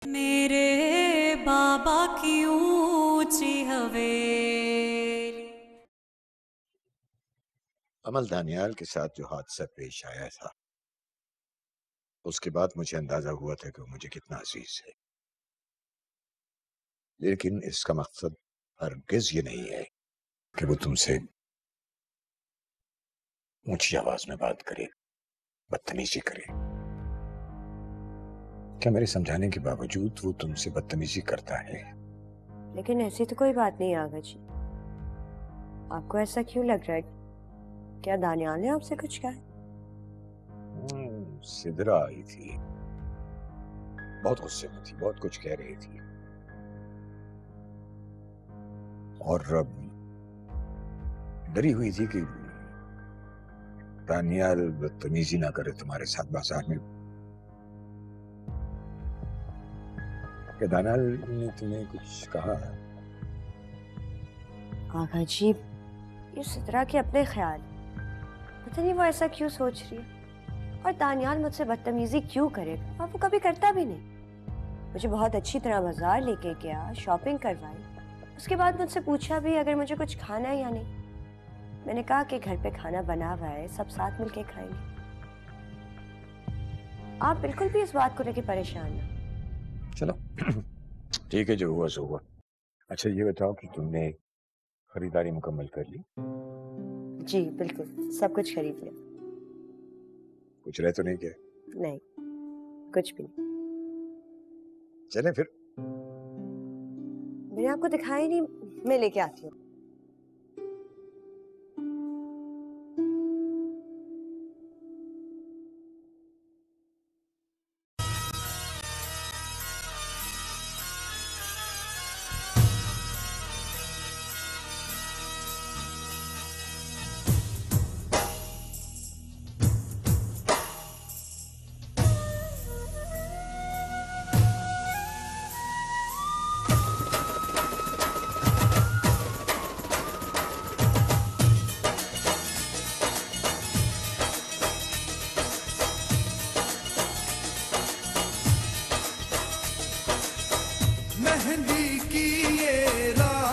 मेरे बाबा की ऊंची हवेली। अमल दानियाल के साथ जो हादसा पेश आया था, उसके बाद मुझे अंदाजा हुआ था कि वो मुझे कितना अजीज है। लेकिन इसका मकसद हरगिज ये नहीं है कि वो तुमसे ऊंची आवाज में बात करे, बदतमीजी करे। क्या मेरे समझाने के बावजूद वो तुमसे बदतमीजी करता है? लेकिन ऐसी तो कोई बात नहीं आगा जी। आपको ऐसा क्यों लग रहा है? क्या दानियाल ने आपसे कुछ कहा है? सिदरा आई थी, बहुत गुस्से में थी, बहुत कुछ कह रही थी और डरी हुई थी कि दानियाल बदतमीजी ना करे तुम्हारे साथ बाजार में। क्या दानियाल ने तुम्हें कुछ कहा? आगा जी, ये सिद्रा के अपने ख्याल। पता नहीं वो ऐसा क्यों सोच रही है। और दानियाल मुझसे बदतमीजी क्यों करेगा? और वो कभी करता भी नहीं। मुझे बहुत अच्छी तरह बाजार लेके गया, शॉपिंग करवाई। उसके बाद मुझसे पूछा भी अगर मुझे कुछ खाना है या नहीं। मैंने कहा कि घर पे खाना बना हुआ है, सब साथ मिलके खाएंगे। आप बिल्कुल भी इस बात को लेके परेशान ना। चलो ठीक है, जो हुआ सो हुआ। अच्छा ये बताओ कि तुमने खरीदारी मुकम्मल कर ली? जी बिल्कुल, सब कुछ खरीद लिया। कुछ रह तो नहीं गया? नहीं, कुछ भी नहीं। चलें फिर। मैंने आपको दिखाया नहीं, मैं लेके आती हूँ। मेहंदी की ये रात,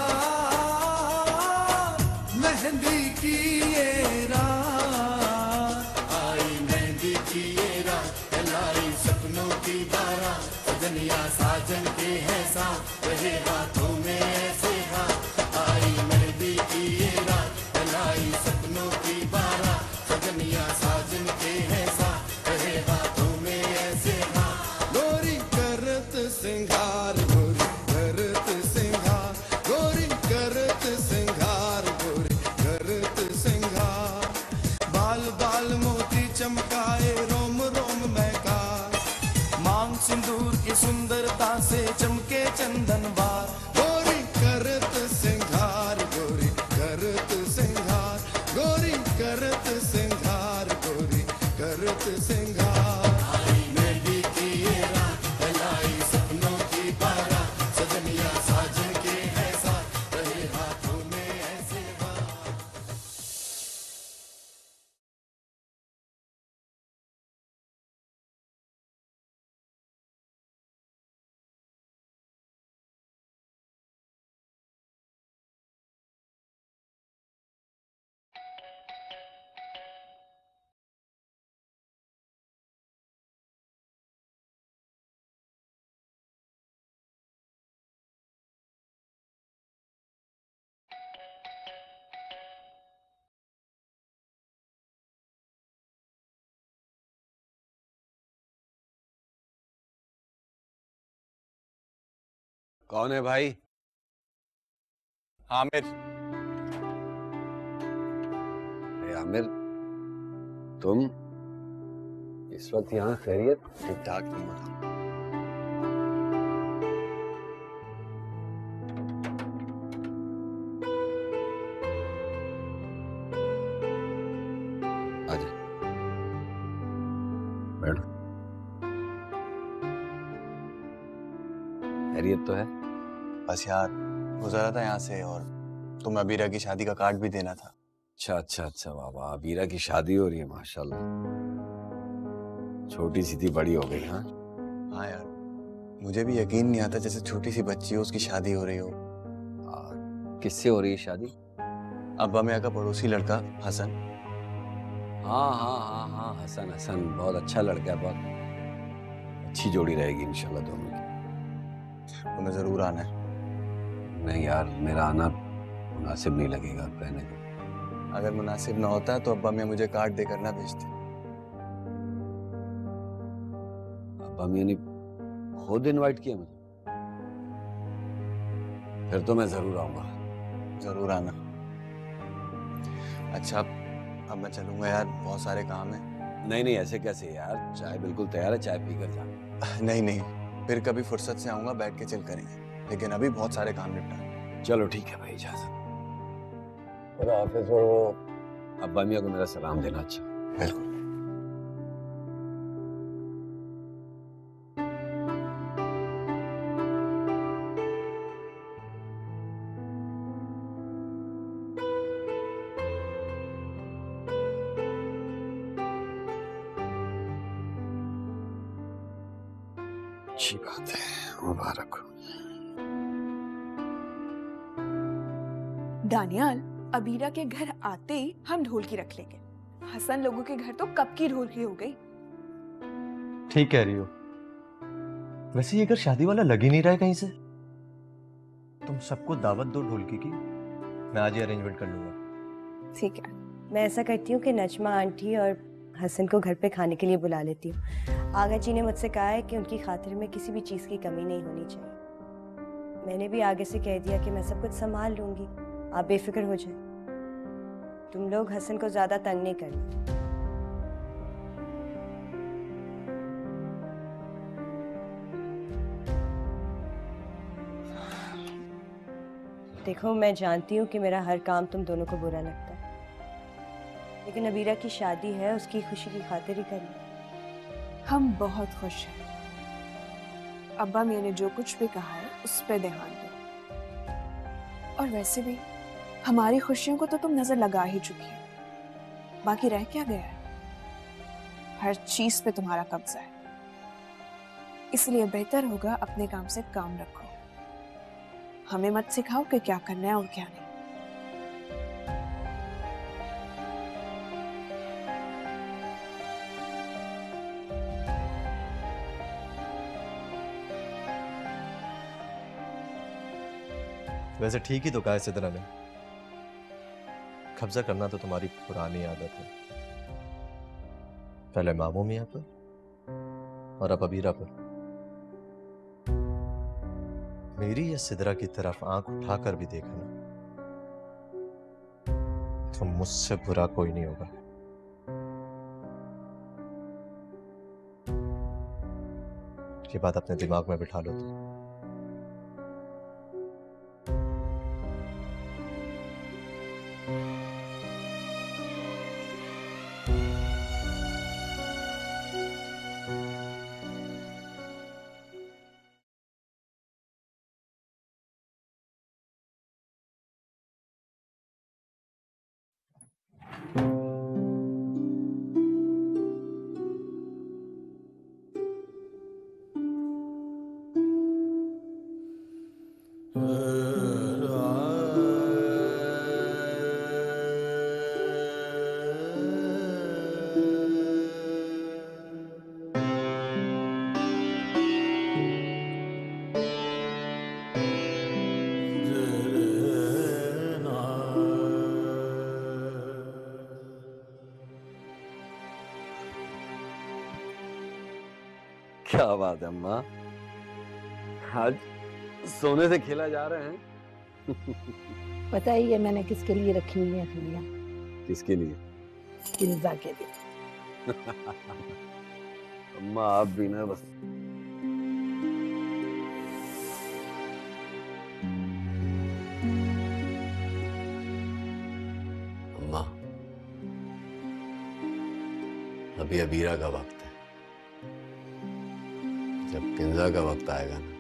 मेहंदी की ये रात, आई मेहंदी की ये रात, लाई सपनों की बारात, सजनिया साजन के हैं साथ, रहे हाथों में ऐसे हाथ, आई मेहंदी की ये रात, लाई सपनों की बारात, सजनिया साजन के हैं साथ, रहे हाथों में ऐसे हाथ, गोरी करत सिंगार, गोरी करत सिंगार, गोरी करत सिंगार, गोरी करत सिंगार, बाल बाल मोती चमकाए, रोम रोम महका, मांग सिंदूर की सुंदरता से चमके चंदनवार, गोरी करत सिंगार, गोरी करत सिंगार, गोरी करत सिंगार, गोरी करत सिंगार, आई मेहंदी की ये रात, लाई सपनों की बारात, सजनिया साजन के हैं साथ, रहे हाथों में ऐसे हाथ। कौन है भाई? आमिर। अरे आमिर, तुम इस वक्त यहाँ? खैरियत? ठीक ठाक, तुम बताओ। आजा, बैठ। खैरियत तो है? बस यार, गुजरा था यहाँ से और तुम्हें अबीरा की शादी का कार्ड भी देना था। अच्छा अच्छा अच्छा, वाह वाह, अबीरा की शादी हो रही है, माशाल्लाह। छोटी सी थी, बड़ी हो गई। हाँ हाँ यार, मुझे भी यकीन नहीं आता, जैसे छोटी सी बच्ची हो उसकी शादी हो रही हो। किससे हो रही है शादी? अब्बा मियाँ का पड़ोसी लड़का हसन। हाँ हाँ हाँ हाँ, हसन हसन बहुत अच्छा लड़का है, बहुत अच्छी जोड़ी रहेगी इंशाल्लाह दोनों की। तुम्हें जरूर आना है। नहीं यार, मेरा आना मुनासिब नहीं लगेगा, रहने दो। अगर मुनासिब ना होता तो अब्बा मियाँ मुझे कार्ड देकर ना भेजते। अब्बा मियाँ ने खुद इनवाइट किया मुझे? फिर तो मैं जरूर आऊंगा। जरूर आना। अच्छा अब मैं चलूंगा यार, बहुत सारे काम है। नहीं नहीं, ऐसे कैसे यार, चाय बिल्कुल तैयार है, चाय पीकर जाना। नहीं नहीं, फिर कभी फुर्सत से आऊंगा, बैठ के चिल करेंगे, लेकिन अभी बहुत सारे काम निपटा। चलो ठीक है भाई, इजाजत। खुदा हाफिज। और वो अब्बा मियाँ को मेरा सलाम देना। अच्छा बिल्कुल। अच्छी बात है, मुबारक हो। दानियाल, अबीरा के घर आते ही हम ढोलकी रख लेंगे। हसन लोगों के घर तो कब की ढोलकी हो गई। ठीक कह रही हो। वैसे ये घर शादी वाला लग ही नहीं रहा है कहीं से। तुम सबको दावत दो ढोलकी की, मैं आज ही अरेंजमेंट कर लूंगा। ठीक है। मैं ऐसा करती हूँ कि नजमा आंटी और हसन को घर पे खाने के लिए बुला लेती हूँ। आगा जी ने मुझसे कहा है कि उनकी खातिर में किसी भी चीज़ की कमी नहीं होनी चाहिए। मैंने भी आगे से कह दिया कि मैं सब कुछ संभाल लूंगी, आप बेफिक्र हो जाए। तुम लोग हसन को ज़्यादा तंग नहीं करना। देखो, मैं जानती हूँ कि मेरा हर काम तुम दोनों को बुरा लगता है, लेकिन अबीरा की शादी है, उसकी खुशी की खातिर ही करनी। हम बहुत खुश हैं। अब्बा मैंने जो कुछ भी कहा है उस पर ध्यान दो। और वैसे भी हमारी खुशियों को तो तुम नजर लगा ही चुकी हो। बाकी रह क्या गया है? हर चीज पे तुम्हारा कब्जा है, इसलिए बेहतर होगा अपने काम से काम रखो। हमें मत सिखाओ कि क्या करना है और क्या नहीं। वैसे ठीक ही तो कहा है सिद्रा ने, कब्जा करना तो तुम्हारी पुरानी आदत है। पहले मामू मियां पर और अब अबीरा पर। मेरी या सिद्रा की तरफ आंख उठाकर भी देखा ना तो मुझसे बुरा कोई नहीं होगा। ये बात अपने दिमाग में बिठा लो तुम। क्या बात है अम्मा, आज सोने से खेला जा रहे हैं। पता ही है मैंने किसके लिए रखी हुई है चूड़ियां। किसके लिए? किन्जा के लिए। अम्मा आप भी ना बस। अम्मा, अभी अबीरा का वक्त है, जब किंजा का वक्त आएगा ना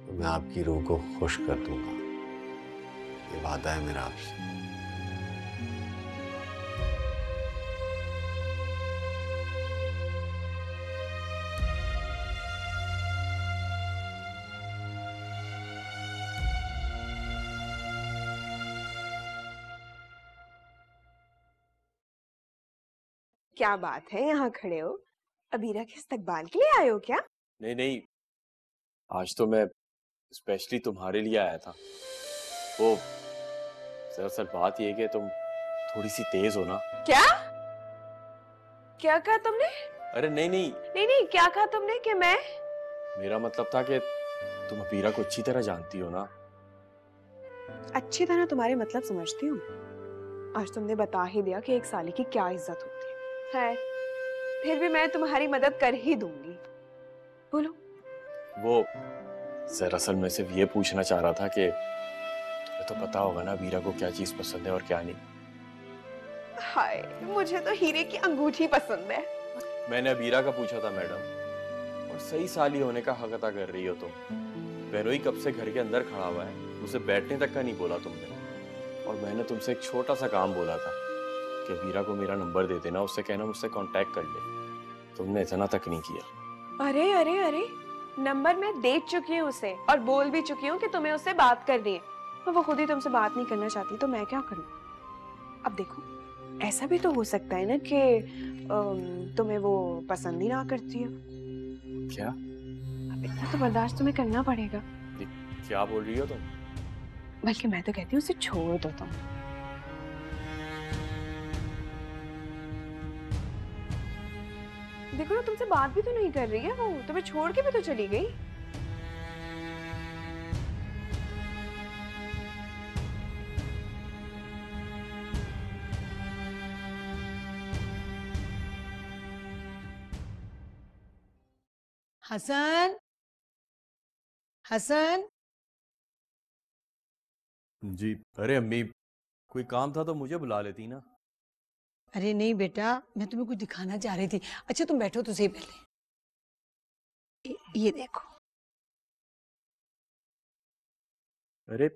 तो मैं आपकी रूह को खुश कर दूंगा। ये वादा है मेरा आपसे। क्या बात है, यहाँ खड़े हो? अबीरा के इस्तकबाल के लिए आए हो क्या? नहीं नहीं, आज तो मैं स्पेशली तुम्हारे लिए आया था। वो दरअसल बात ये है कि तुम थोड़ी सी तेज हो ना। क्या? क्या कहा तुमने? अरे नहीं नहीं, नहीं नहीं, क्या कहा तुमने कि मैं? मेरा मतलब था कि तुम अबीरा को अच्छी तरह जानती हो ना। अच्छी तरह तुम्हारे मतलब समझती हूँ। आज तुमने बता ही दिया कि एक साली की क्या इज्जत होती है। फिर भी मैं तुम्हारी मदद कर ही दूंगी। बोलो। वो दरअसल मैं सिर्फ ये पूछना चाह रहा था कि तुम्हें तो पता होगा ना अबीरा को क्या चीज पसंद है और क्या नहीं। हाय, मुझे तो हीरे की अंगूठी पसंद है। मैंने अबीरा का पूछा था मैडम, और सही साली होने का हक अदा कर रही हो तुम। बहनोई कब से घर के अंदर खड़ा हुआ है, उसे बैठने तक का नहीं बोला तुमने। और मैंने तुमसे एक छोटा सा काम बोला था कि अबीरा को मेरा नंबर दे देना, उससे कहना मुझसे कांटेक्ट कर ले। तुमने इतना तक नहीं किया। अरे अरे अरे, नंबर मैं दे चुकी हूँ उसे और बोल भी चुकी हूँ कि तुम्हें उससे बात करनी है। तो वो खुद ही तुमसे बात नहीं करना चाहती तो मैं क्या करूँ? अब देखो, ऐसा भी तो हो सकता है ना कि तुम्हें वो पसंद ही ना करती हो। क्या? अब इतना तो बर्दाश्त तुम्हें करना पड़ेगा। क्या बोल रही हो तुम? बल्कि मैं तो कहती हूँ उसे छोड़ दो तुम। देखो ना, तुमसे बात भी तो नहीं कर रही है वो, तुम्हें छोड़ के भी तो चली गई। हसन, हसन। जी। अरे अम्मी, कोई काम था तो मुझे बुला लेती ना। अरे नहीं बेटा, मैं तुम्हें कुछ दिखाना चाह रही थी। अच्छा तुम बैठो तो सही पहले। ये देखो। अरे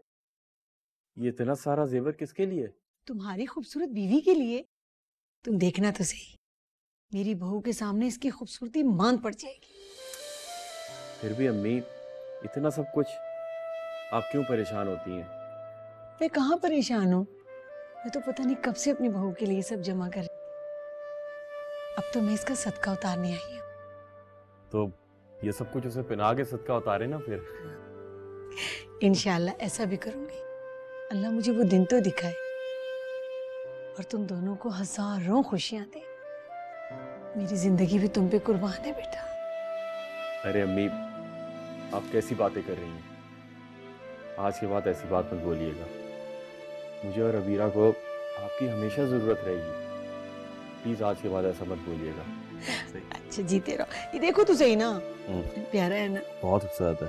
ये इतना सारा जेवर किसके लिए? तुम्हारी खूबसूरत बीवी के लिए। तुम देखना तो सही, मेरी बहू के सामने इसकी खूबसूरती मांद पड़ जाएगी। फिर भी अम्मी, इतना सब कुछ आप क्यों परेशान होती हैं? मैं कहाँ परेशान हूँ, मैं तो पता नहीं कब से अपनी बहू के लिए सब जमा कर। अब तो मैं इसका सदका उतारने आई हूँ। तो ये सब कुछ उसे पिना के सदका उतारे ना फिर। इंशाल्लाह ऐसा भी करूंगी। अल्लाह मुझे वो दिन तो दिखाए और तुम दोनों को हजारों खुशियां दे। मेरी जिंदगी भी तुम पे कुर्बान है बेटा। अरे अम्मी, आप कैसी बातें कर रही हैं? आज के बाद ऐसी बात मत बोलिएगा। मुझे और अबीरा को आपकी हमेशा जरूरत रहेगी। प्लीज आज के बाद ऐसा मत बोलिएगा। अच्छा जीते रहो। ये देखो तो सही ना, प्यारा है ना? बहुत खूबसूरत है।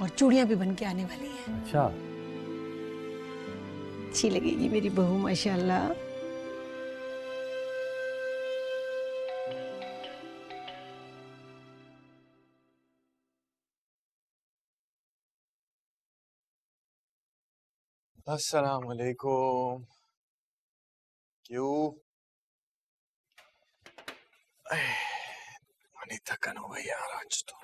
और चूड़ियां भी बन के आने वाली हैं। अच्छा। अच्छी लगेगी मेरी बहू माशाल्लाह। अस्सलाम वालेकुम। क्यों? बड़ी थकन हो गई यार आज तो।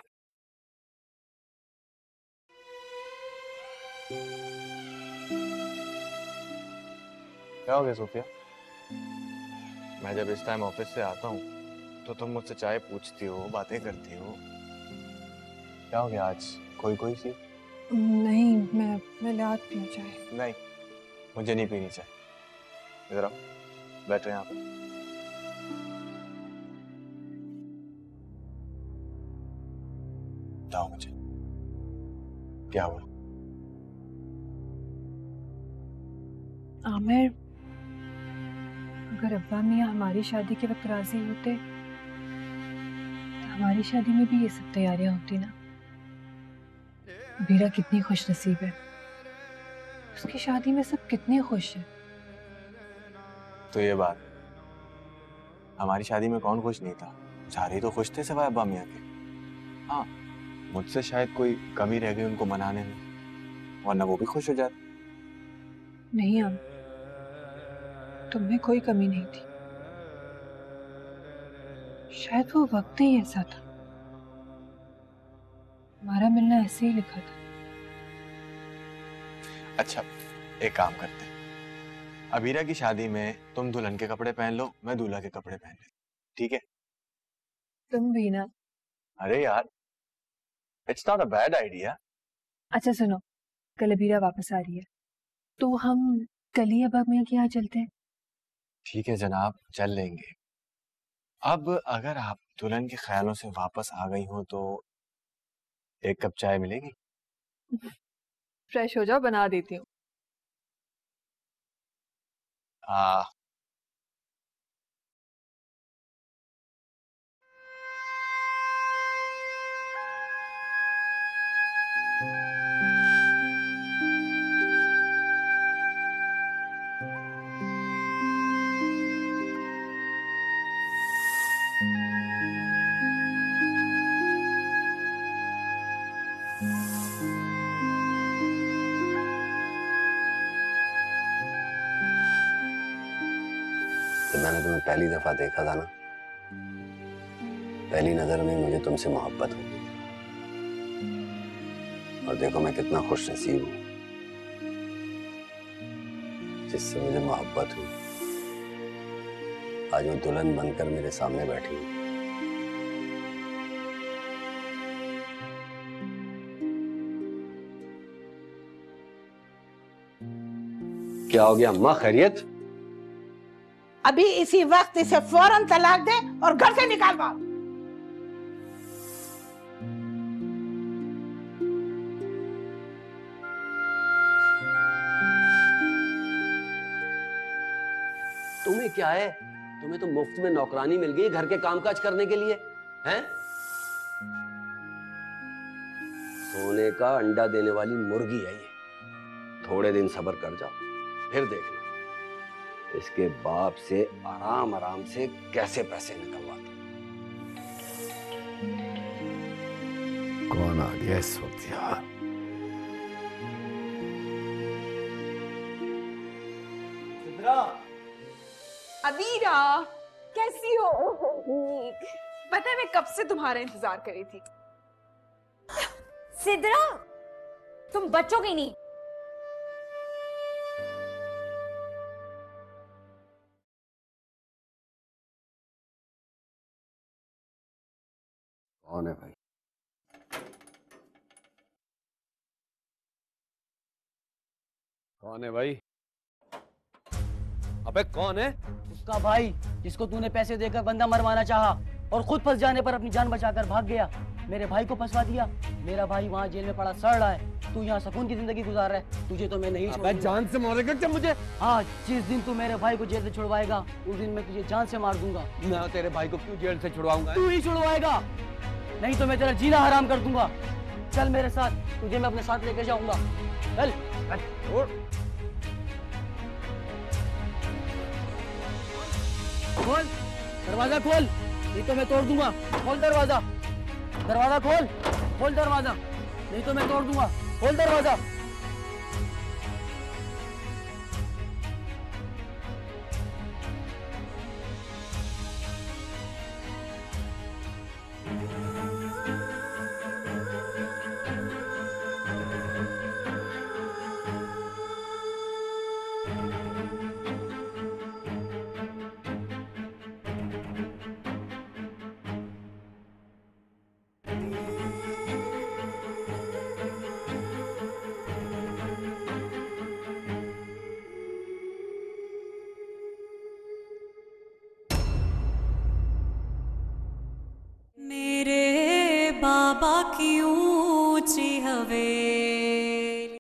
क्या हो गया सोफिया? मैं जब इस टाइम ऑफिस से आता हूँ तो तुम मुझसे चाय पूछती हो, बातें करती हो। क्या हो गया आज? कोई सी? नहीं, मैं ले आती हूँ चाय। नहीं, मुझे नहीं पीनी चाय। इधर आओ, बैठो यहाँ पे। बताओ मुझे क्या हुआ? आमिर, अगर अब्बा मियाँ हमारी शादी के वक्त राजी होते तो हमारी शादी में भी ये सब तैयारियां होती ना। बीरा कितनी खुश नसीब है, उसकी शादी में सब कितने खुश हैं। तो ये बात, हमारी शादी में कौन खुश नहीं था? सारे तो खुश थे सिवाय अब्बा मियाँ के। हाँ, मुझसे शायद कोई कमी रह गई उनको मनाने में, वरना वो भी खुश हो जाते। नहीं आमिर, तुमने कोई कमी नहीं थी। शायद वो वक्त ही ऐसा था, हमारा मिलना ऐसे ही लिखा था। अच्छा, एक काम करते हैं, अबीरा की शादी में तुम दुल्हन के कपड़े पहन लो, मैं दूल्हा के कपड़े पहन ले, ठीक है? तुम भी ना। अरे यार, it's not a bad idea. अच्छा सुनो, कल अबीरा वापस आ रही है तो हम कल ही अब्बा मियाँ के यहाँ चलते हैं। ठीक है जनाब, चल लेंगे। अब अगर आप दुल्हन के ख्यालों से वापस आ गई हो तो एक कप चाय मिलेगी? फ्रेश हो जाओ, बना देती हूँ। हाँ। तो मैंने तुम्हें पहली दफा देखा था ना, पहली नजर में मुझे तुमसे मोहब्बत हो गई। और देखो मैं कितना खुश नसीब हूं जिससे मुझे मोहब्बत हुई। आज वो दुल्हन बनकर मेरे सामने बैठी है। क्या हो गया अम्मा, खैरियत? अभी इसी वक्त इसे फौरन तलाक दे और घर से निकालवा। तुम्हें क्या है? तुम्हें तो मुफ्त में नौकरानी मिल गई घर के कामकाज करने के लिए, हैं? सोने का अंडा देने वाली मुर्गी है ये। थोड़े दिन सब्र कर जाओ, फिर देखना इसके बाप से आराम आराम से कैसे पैसे निकलवाते। कौन आ गया इस वक्त यार? अबीरा, कैसी हो? पता है मैं कब से तुम्हारा इंतजार कर रही थी। सिद्रा, तुम बचोगी नहीं। कौन है भाई? कौन है भाई? अबे कौन है? उसका भाई जिसको तूने पैसे देकर बंदा मरवाना चाहा और खुद फंस जाने पर अपनी जान बचाकर भाग गया। मेरे भाई को फंसवा दिया। मेरा भाई वहाँ जेल में पड़ा सड़ रहा है, तू यहाँ सुकून की जिंदगी गुजार रहा है। तुझे तो मैं नहीं छोड़ूंगा। जान से मारेगा क्या मुझे? हाँ, जिस दिन तू मेरे भाई को जेल से छुड़वाएगा उस दिन मैं तुझे जान से मार दूंगा। मैं तेरे भाई को क्यों जेल से छुड़वाऊंगा? तू ही छुड़वाएगा, नहीं तो मैं तेरा जीना हराम कर दूंगा। चल मेरे साथ, तुझे मैं अपने साथ लेके जाऊंगा। चल। खोल दरवाजा, खोल, नहीं तो मैं तोड़ दूंगा। खोल दरवाजा, दरवाजा खोल, खोल दरवाजा, नहीं तो मैं तोड़ दूंगा। खोल दरवाजा। मेरे बाबा की ऊंची हवेली।